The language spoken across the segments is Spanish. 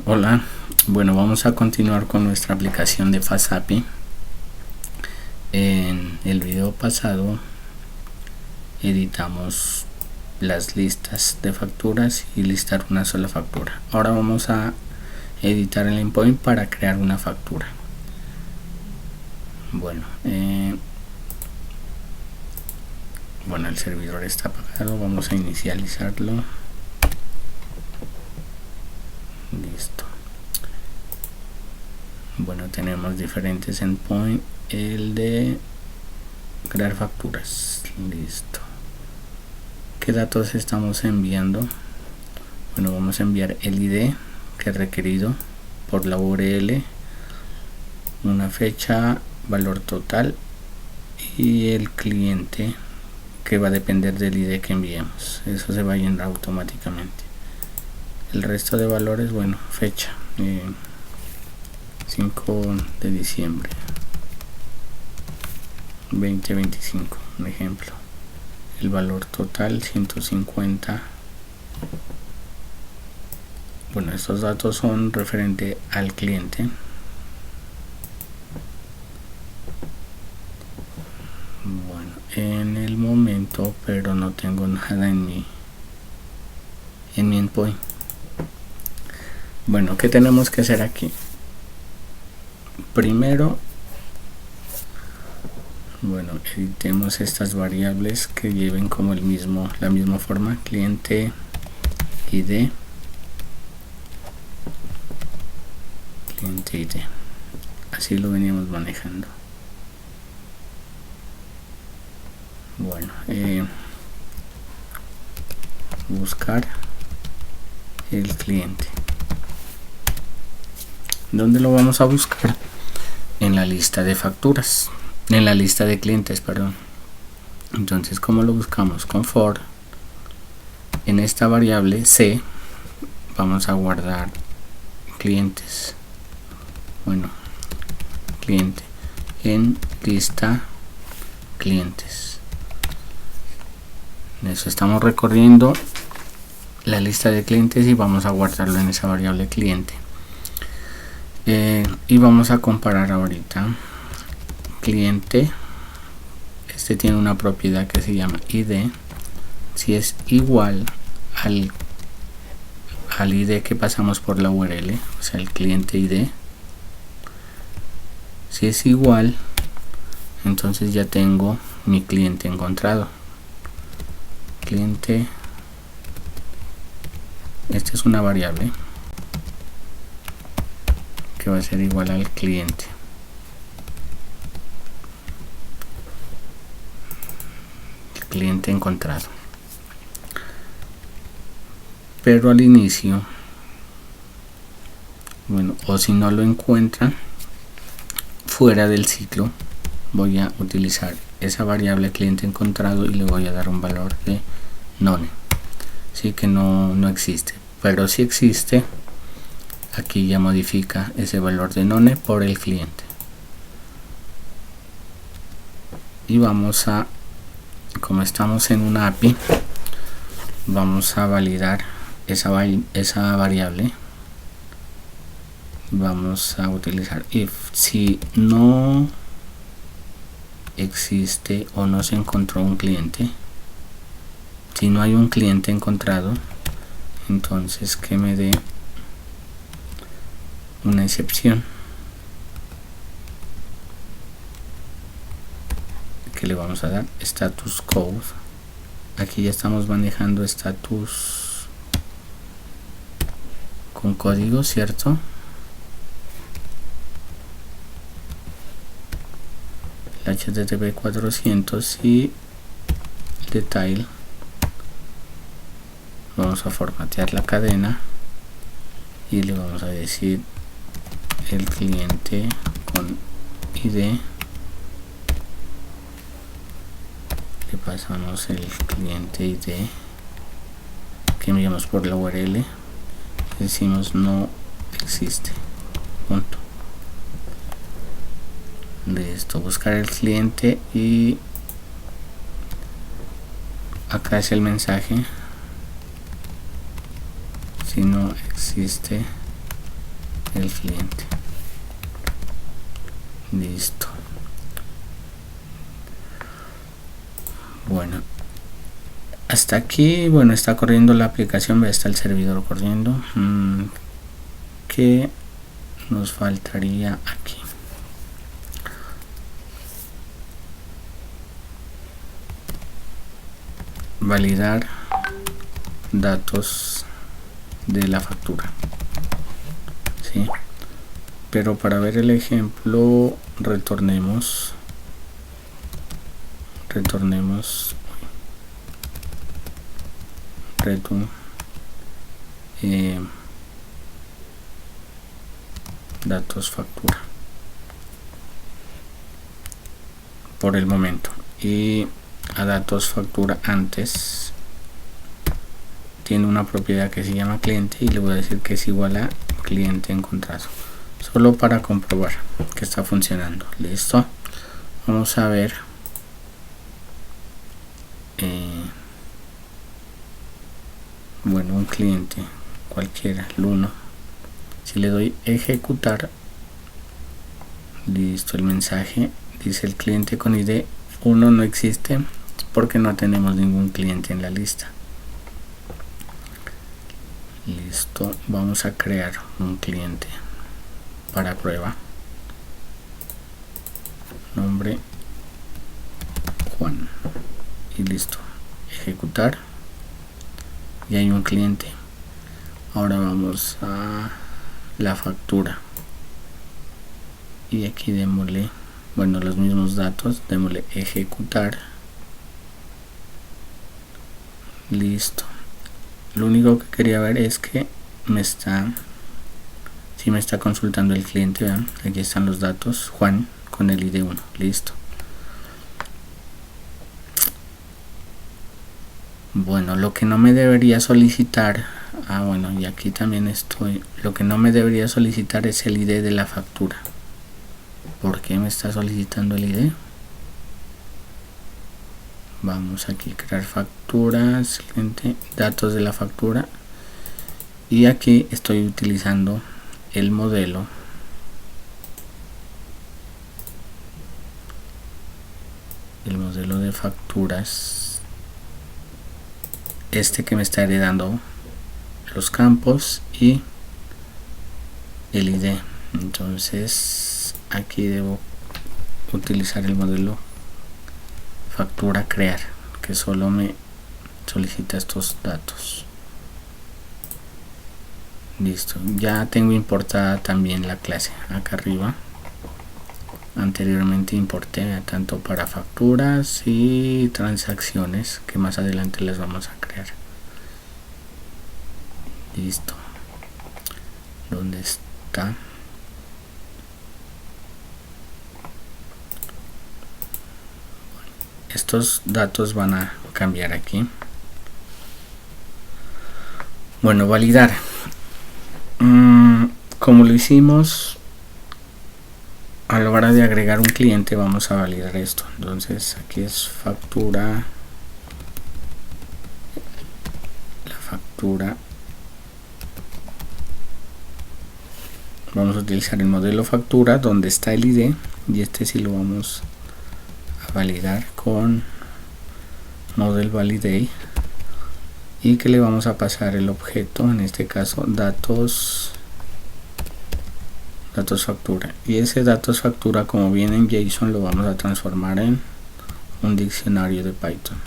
Hola, bueno, vamos a continuar con nuestra aplicación de FastAPI. En el video pasado editamos las listas de facturas y listar una sola factura. Ahora vamos a editar el endpoint para crear una factura. Bueno, el servidor está apagado, vamos a inicializarlo. Listo. Bueno, tenemos diferentes endpoints. El de crear facturas, listo. ¿Qué datos estamos enviando? Bueno, vamos a enviar el ID que es requerido por la URL, una fecha, valor total y el cliente, que va a depender del ID que enviemos. Eso se va a llenar automáticamente. El resto de valores, bueno, fecha 5 de diciembre 2025, un ejemplo. El valor total 150. Bueno, estos datos son referente al cliente. Bueno, en el momento, pero no tengo nada en mi endpoint. Bueno, ¿qué tenemos que hacer aquí? Primero, editemos estas variables que lleven como la misma forma: cliente ID, cliente ID. Así lo veníamos manejando. Bueno, buscar el cliente. ¿Dónde lo vamos a buscar? En la lista de facturas, en la lista de clientes, perdón. Entonces, ¿cómo lo buscamos? Con for. En esta variable C vamos a guardar clientes. Bueno, cliente en lista clientes. En eso estamos recorriendo la lista de clientes y vamos a guardarlo en esa variable cliente. Y vamos a comparar ahorita cliente. Este tiene una propiedad que se llama ID. Si es igual al ID que pasamos por la URL, o sea, el cliente ID, si es igual, entonces ya tengo mi cliente encontrado. Cliente, esta es una variable que va a ser igual al cliente. El cliente encontrado. Pero al inicio, o si no lo encuentran fuera del ciclo, voy a utilizar esa variable cliente encontrado y le voy a dar un valor de none. Así que no existe, pero si existe, aquí ya modifica ese valor de none por el cliente. Y vamos a, como estamos en una API, vamos a validar esa variable. Vamos a utilizar if. Si no existe o no se encontró un cliente, si no hay un cliente encontrado, entonces que me dé una excepción, que le vamos a dar status code. Aquí ya estamos manejando status con código, ¿cierto? El HTTP 400 y detail. Vamos a formatear la cadena y le vamos a decir el cliente con ID. Le pasamos el cliente ID que enviamos por la URL. Decimos no existe. Punto. Listo, buscar el cliente y acá es el mensaje. Si no existe el cliente. Listo. Bueno, hasta aquí, bueno, está corriendo la aplicación, ya está el servidor corriendo. ¿Qué nos faltaría aquí? Validar datos de la factura, ¿sí? Pero para ver el ejemplo retornemos return datos factura por el momento, y a datos factura antes tiene una propiedad que se llama cliente y le voy a decir que es igual a cliente encontrado, solo para comprobar que está funcionando. Listo, vamos a ver bueno, un cliente cualquiera, el 1. Si le doy ejecutar, listo, el mensaje dice el cliente con ID 1 no existe porque no tenemos ningún cliente en la lista. Listo, vamos a crear un cliente para prueba, nombre Juan, y listo, ejecutar, y hay un cliente. Ahora vamos a la factura y aquí démosle, bueno, los mismos datos, démosle ejecutar. Listo, lo único que quería ver es que me está consultando el cliente. ¿Vean? Aquí están los datos, Juan con el ID 1. Listo. Bueno, lo que no me debería solicitar, bueno, y aquí también estoy, lo que no me debería solicitar es el ID de la factura. ¿Por qué me está solicitando el ID? Vamos aquí, crear facturas, cliente, datos de la factura, y aquí estoy utilizando el modelo de facturas, que me está heredando los campos y el ID. Entonces aquí debo utilizar el modelo factura crear, que solo me solicita estos datos. Listo, ya tengo importada también la clase acá arriba. Anteriormente importé tanto para facturas y transacciones, que más adelante las vamos a crear. Listo, ¿dónde está? Estos datos van a cambiar aquí. Bueno, validar, como lo hicimos a la hora de agregar un cliente, vamos a validar esto. Entonces aquí es factura, la factura, vamos a utilizar el modelo factura donde está el ID, y este sí lo vamos a validar con model validate, y que le vamos a pasar el objeto, en este caso datos factura, y ese datos factura, como viene en JSON, lo vamos a transformar en un diccionario de Python.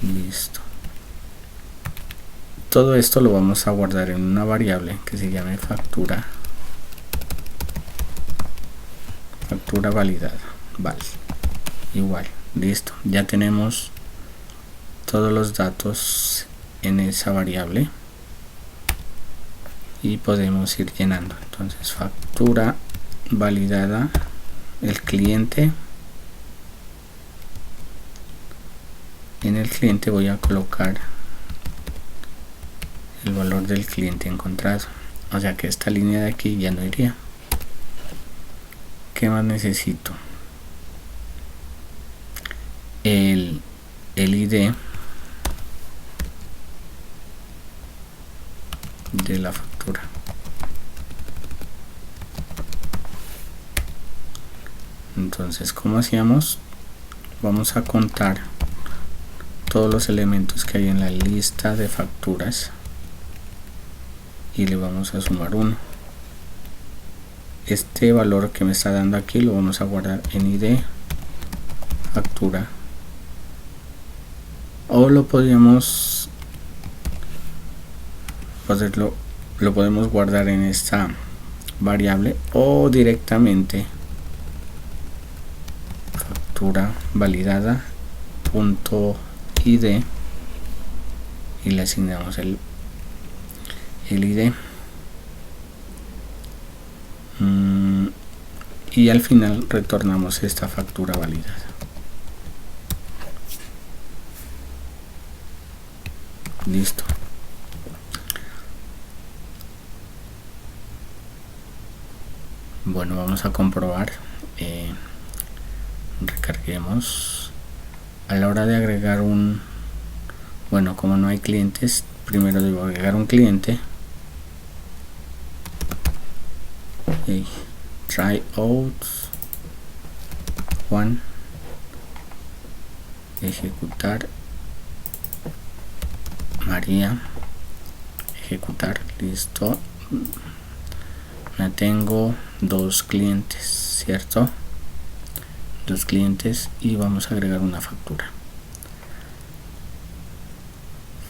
Listo, todo esto lo vamos a guardar en una variable que se llame factura validada, val, igual. Listo, ya tenemos todos los datos en esa variable y podemos ir llenando. Entonces factura validada, el cliente, en el cliente voy a colocar el valor del cliente encontrado, o sea que esta línea de aquí ya no iría. ¿Qué más necesito? El ID de la factura. Entonces, ¿cómo hacíamos? Vamos a contar todos los elementos que hay en la lista de facturas y le vamos a sumar 1. Este valor que me está dando aquí lo vamos a guardar en ID factura, o lo podemos lo podemos guardar en esta variable, o directamente factura validada punto ID y le asignamos el ID. Y al final retornamos esta factura validada. Listo. Bueno, vamos a comprobar. Recarguemos. A la hora de agregar bueno, como no hay clientes, primero debo agregar un cliente. Try out 1, ejecutar, María, ejecutar. Listo. Ya tengo 2 clientes, ¿cierto? 2 clientes, y vamos a agregar una factura.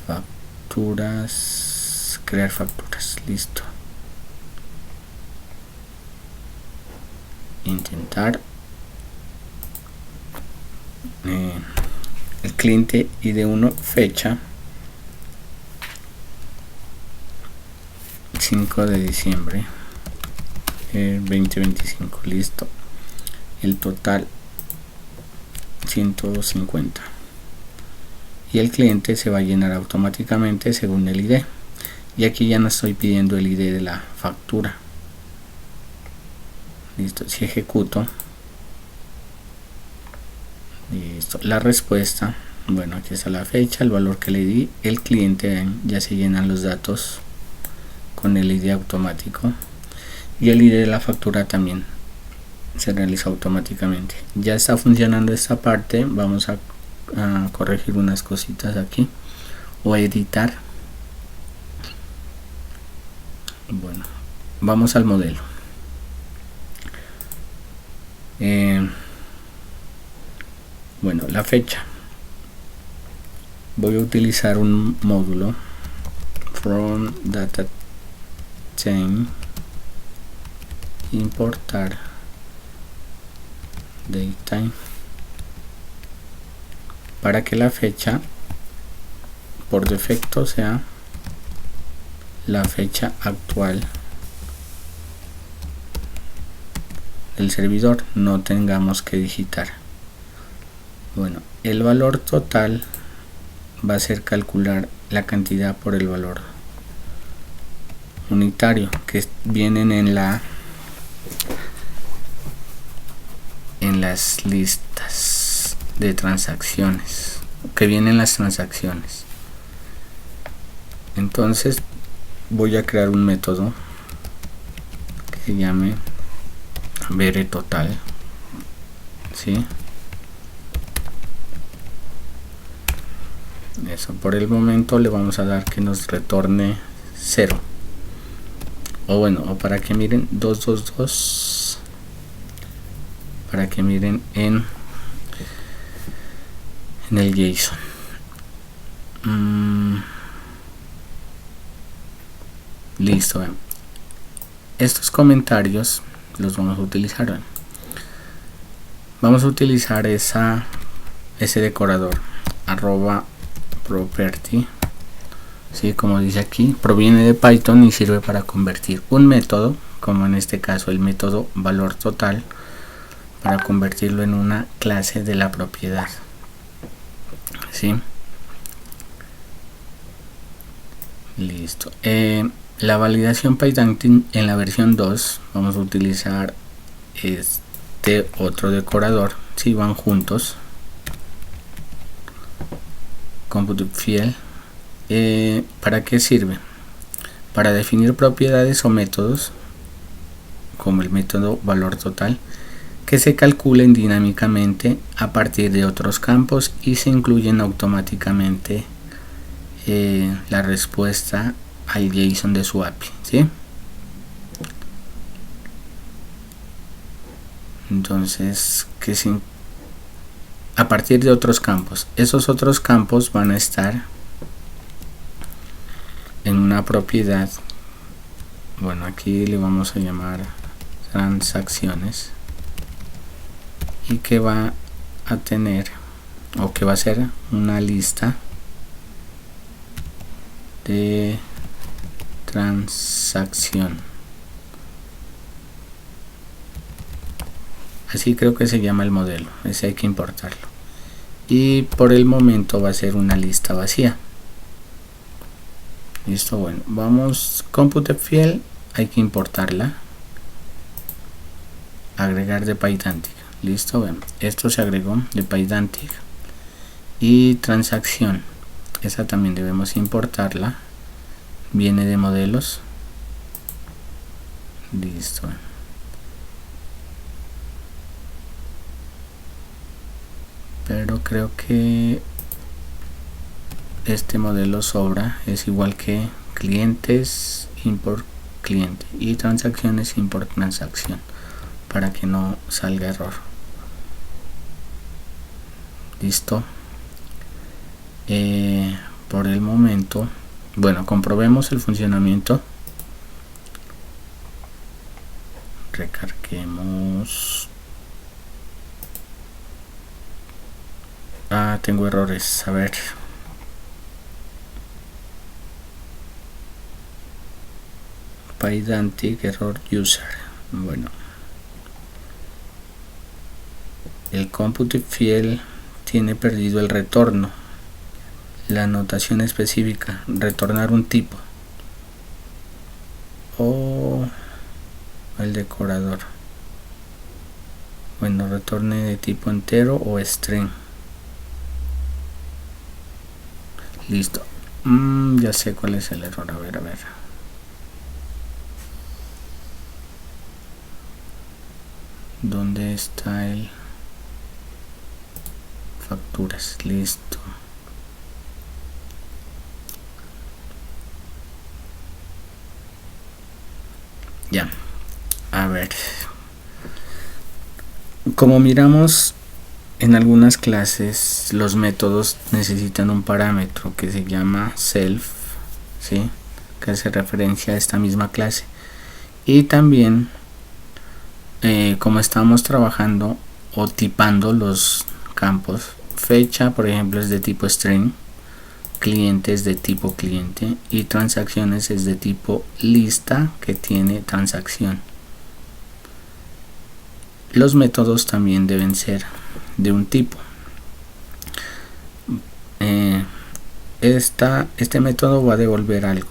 Facturas, crear facturas. Listo. Intentar. El cliente ID1, fecha 5 de diciembre 2025. Listo. El total 150, y el cliente se va a llenar automáticamente según el ID, y aquí ya no estoy pidiendo el ID de la factura. Listo. Si ejecuto, listo, la respuesta, bueno, aquí está la fecha, el valor que le di, el cliente, ya se llenan los datos con el ID automático, y el ID de la factura también se realiza automáticamente. Ya está funcionando esta parte. Vamos a corregir unas cositas aquí, o a editar. Bueno, vamos al modelo. Bueno, la fecha, voy a utilizar un módulo from data chain, importar datetime, para que la fecha por defecto sea la fecha actual del servidor, no tengamos que digitar. Bueno, el valor total va a ser calcular la cantidad por el valor unitario que vienen en las listas de transacciones, que vienen las transacciones. Entonces voy a crear un método que se llame VerTotal, ¿sí? Eso, por el momento le vamos a dar que nos retorne 0, o bueno, o para que miren 222, para que miren en el JSON. Listo. Estos comentarios los vamos a utilizar. Vamos a utilizar ese decorador @property, ¿sí? Como dice aquí, proviene de Python y sirve para convertir un método, como en este caso el método valor total, para convertirlo en una clase de la propiedad, ¿sí? Listo. La validación Python en la versión 2 vamos a utilizar este otro decorador, si van juntos. Compute field. ¿Para qué sirve? para definir propiedades o métodos, como el método valor total, que se calculen dinámicamente a partir de otros campos y se incluyen automáticamente la respuesta al JSON de su API, ¿sí? Entonces, a partir de otros campos, esos otros campos van a estar en una propiedad, bueno, aquí le vamos a llamar transacciones, y que va a tener, o que va a ser una lista de transacción. Así creo que se llama el modelo, ese hay que importarlo. Y por el momento va a ser una lista vacía. Listo, bueno, vamos, ComputeField, hay que importarla, agregar de Pydantic. Listo, bueno, esto se agregó de Pydantic. Y transacción, esa también debemos importarla, viene de modelos. Listo. Pero creo que este modelo sobra, es igual que clientes, import cliente, y transacciones, import transacción, para que no salga error. Listo. Por el momento, bueno, comprobemos el funcionamiento. Recarguemos. Tengo errores, a ver. Pydantic error user. Bueno, el ComputeField tiene perdido el retorno, la notación específica, retornar un tipo, o el decorador. Bueno, retorne de tipo entero o string. Listo. Ya sé cuál es el error. A ver. ¿Dónde está el facturas? Listo. Ya. A ver. Como miramos en algunas clases, los métodos necesitan un parámetro que se llama self, ¿sí? Que hace referencia a esta misma clase. Y también, como estamos trabajando o tipando los campos, fecha, por ejemplo, es de tipo string, cliente es de tipo cliente, y transacciones es de tipo lista que tiene transacción. Los métodos también deben ser de un tipo. Este método va a devolver algo,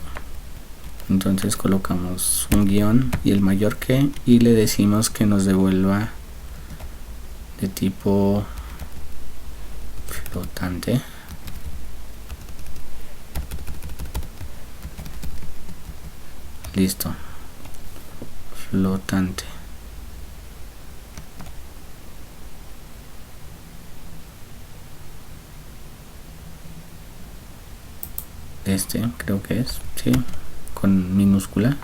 entonces colocamos un guión y el mayor que, y le decimos que nos devuelva de tipo flotante. Listo, flotante. Creo que es, sí, con minúscula.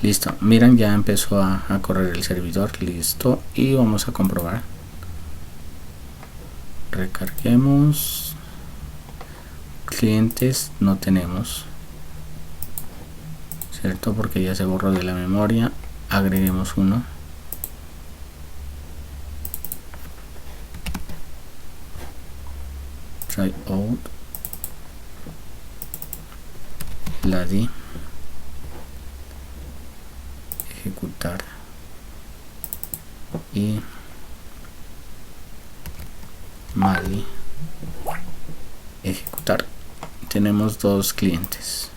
Listo, miren, ya empezó a correr el servidor. Listo, y vamos a comprobar. Recarguemos. Clientes no tenemos, cierto, porque ya se borró de la memoria. Agreguemos uno. Try out. La di, ejecutar, y Mali, ejecutar. Tenemos dos clientes.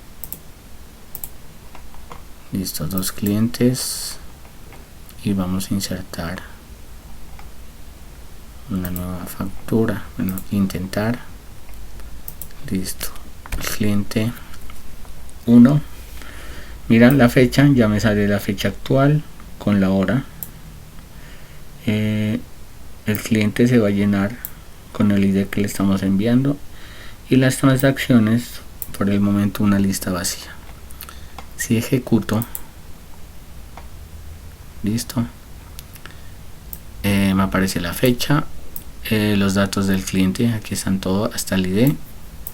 Listo, dos clientes, y vamos a insertar una nueva factura. Bueno, intentar. Listo, el cliente 1 Miran la fecha, ya me sale la fecha actual con la hora. El cliente se va a llenar con el ID que le estamos enviando y las transacciones, por el momento una lista vacía. Si ejecuto, listo, me aparece la fecha, los datos del cliente, aquí están todo hasta el ID,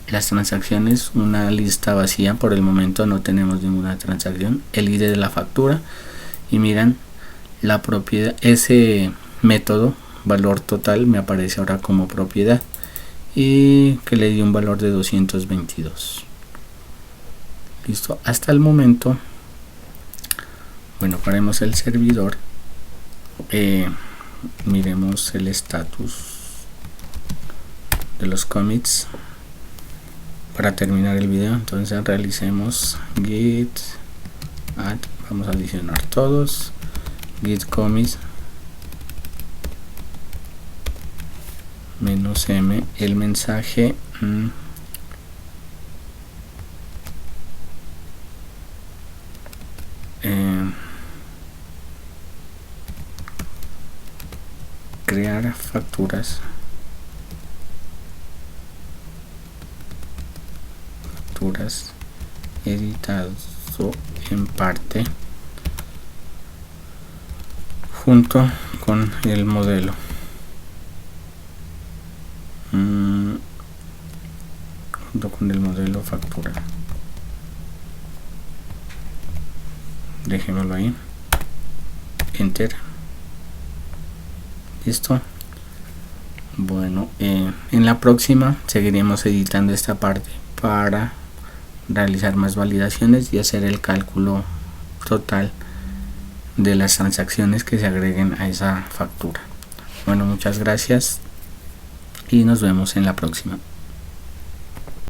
las transacciones, una lista vacía, por el momento no tenemos ninguna transacción, el ID de la factura y miran la propiedad, ese método valor total me aparece ahora como propiedad y que le di un valor de 222. Listo, hasta el momento. Bueno, paremos el servidor, miremos el estatus de los commits para terminar el video. Entonces realicemos git add, vamos a adicionar todos, git commits -m, el mensaje crear facturas editado en parte junto con el modelo. Junto con el modelo factura. Dejémoslo ahí. Enter. Listo. Bueno, en la próxima seguiremos editando esta parte para realizar más validaciones y hacer el cálculo total de las transacciones que se agreguen a esa factura. Bueno, muchas gracias y nos vemos en la próxima.